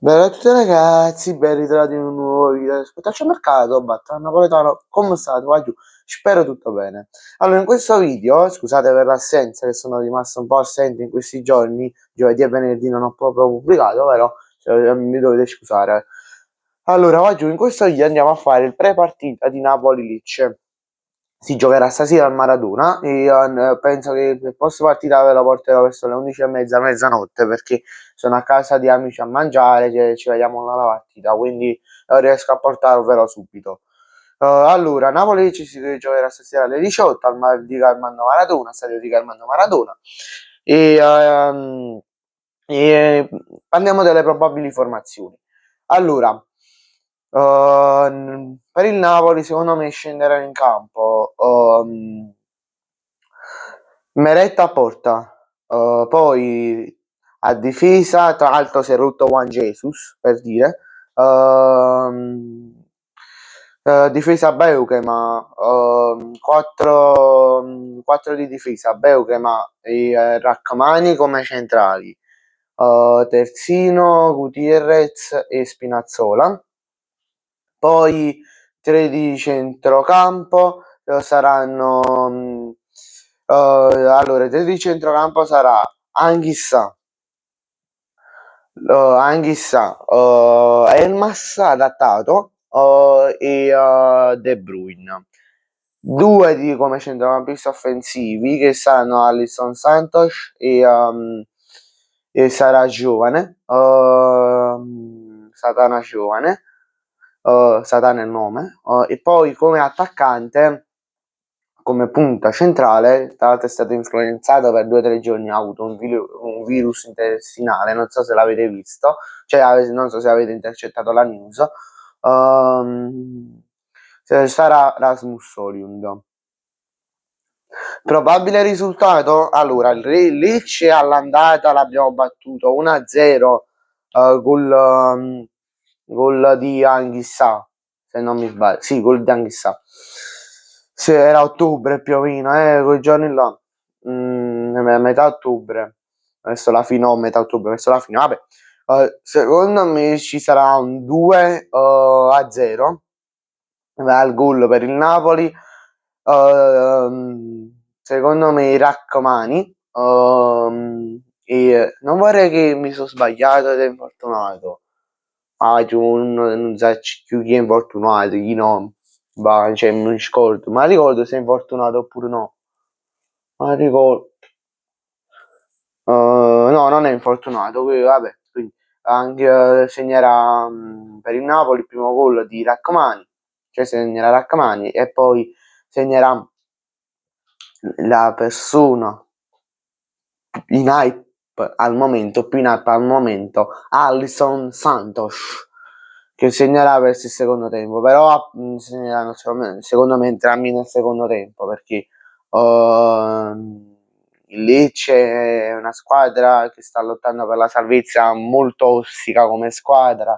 Bella a tutti ragazzi, ben ritrovati in un nuovo video del Mercato, Batta Napoletano, come state? Va giù, spero tutto bene. Allora, in questo video, scusate per l'assenza, che sono rimasto un po' assente in questi giorni, giovedì e venerdì non ho proprio pubblicato, però mi dovete scusare. Allora, va giù, in questo video andiamo a fare il pre-partita di Napoli-Lecce. Si giocherà stasera al Maradona e penso che il post partita ve lo porterò verso le 11:30, mezzanotte, perché sono a casa di amici a mangiare, ci vediamo alla partita, quindi riesco a portarvelo subito. Allora, Napoli ci si giocherà stasera alle 18 di Armando Maradona, stadio di Armando Maradona. E, ehm, e parliamo delle probabili formazioni. Allora, per il Napoli, secondo me, scenderà in campo Meretta a porta, poi a difesa, tra l'altro si è rotto Juan Jesus, per dire, difesa Beukema, 4 di difesa, Beukema e Rachmani come centrali, terzino, Gutierrez e Spinazzola, poi 3 di centrocampo saranno allora 3 di centrocampo sarà Anghissà, Elmas adattato De Bruyne. 2 come centrocampisti offensivi che saranno Alisson Santos e sarà giovane, Satana giovane, Satana è il nome, e poi come attaccante, come punta centrale, tra l'altro è stato influenzato per 2 o 3 giorni, ha avuto un virus intestinale, non so se l'avete visto, cioè non so se avete intercettato la news, sarà Rasmus Højlund. Probabile risultato? Allora, il Lecce all'andata l'abbiamo battuto 1-0, gol di Anghissà, se non mi sbaglio. Sì, gol di Anghissà. Se era ottobre più o meno, quei giorni là. Metà ottobre. Verso la fine, no, metà ottobre, verso la fine. Vabbè. Secondo me ci sarà un 2-0 al gol per il Napoli. Secondo me Rachmani, e non vorrei che mi sono sbagliato ed è infortunato. Non so chi è infortunato, chi no. Cioè, non ricordo, ma ricordo se è infortunato oppure no. Ma ricordo. No, non è infortunato, quindi vabbè. Quindi anche segnerà per il Napoli il primo gol di Rachmani, cioè segnerà Rachmani e poi segnerà la persona in hype al momento, più in hype al momento, Alisson Santos, che segnerà verso il secondo tempo, però segneranno secondo me entrambi nel secondo tempo, perché il Lecce è una squadra che sta lottando per la salvezza, molto ostica come squadra,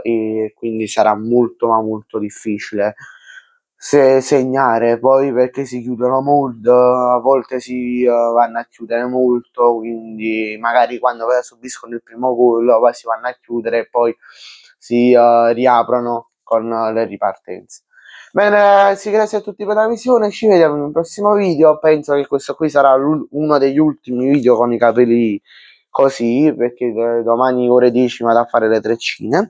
e quindi sarà molto ma molto difficile segnare, poi perché si chiudono molto, a volte si vanno a chiudere molto, quindi magari quando subiscono il primo gol poi si vanno a chiudere e poi si riaprono con le ripartenze. Bene, sì, grazie a tutti per la visione, ci vediamo in un prossimo video, penso che questo qui sarà uno degli ultimi video con i capelli così, perché domani ore 10 vado a fare le treccine,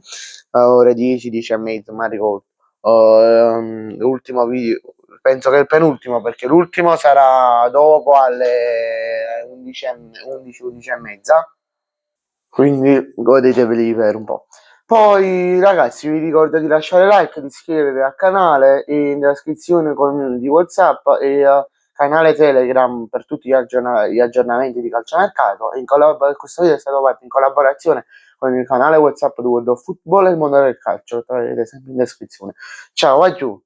ore 10, 10 e mezzo, ma ricordo. L'ultimo video, penso che il penultimo, perché l'ultimo sarà dopo alle 11, 11 e mezza, quindi godetevi per un po'. Poi ragazzi vi ricordo di lasciare like, di iscrivervi al canale e in descrizione con di WhatsApp e canale Telegram per tutti gli aggiornamenti di calciomercato. Questo video è stato fatto in collaborazione con il canale WhatsApp di World of Football e il mondo del calcio, lo troverete sempre in descrizione. Ciao, vai giù!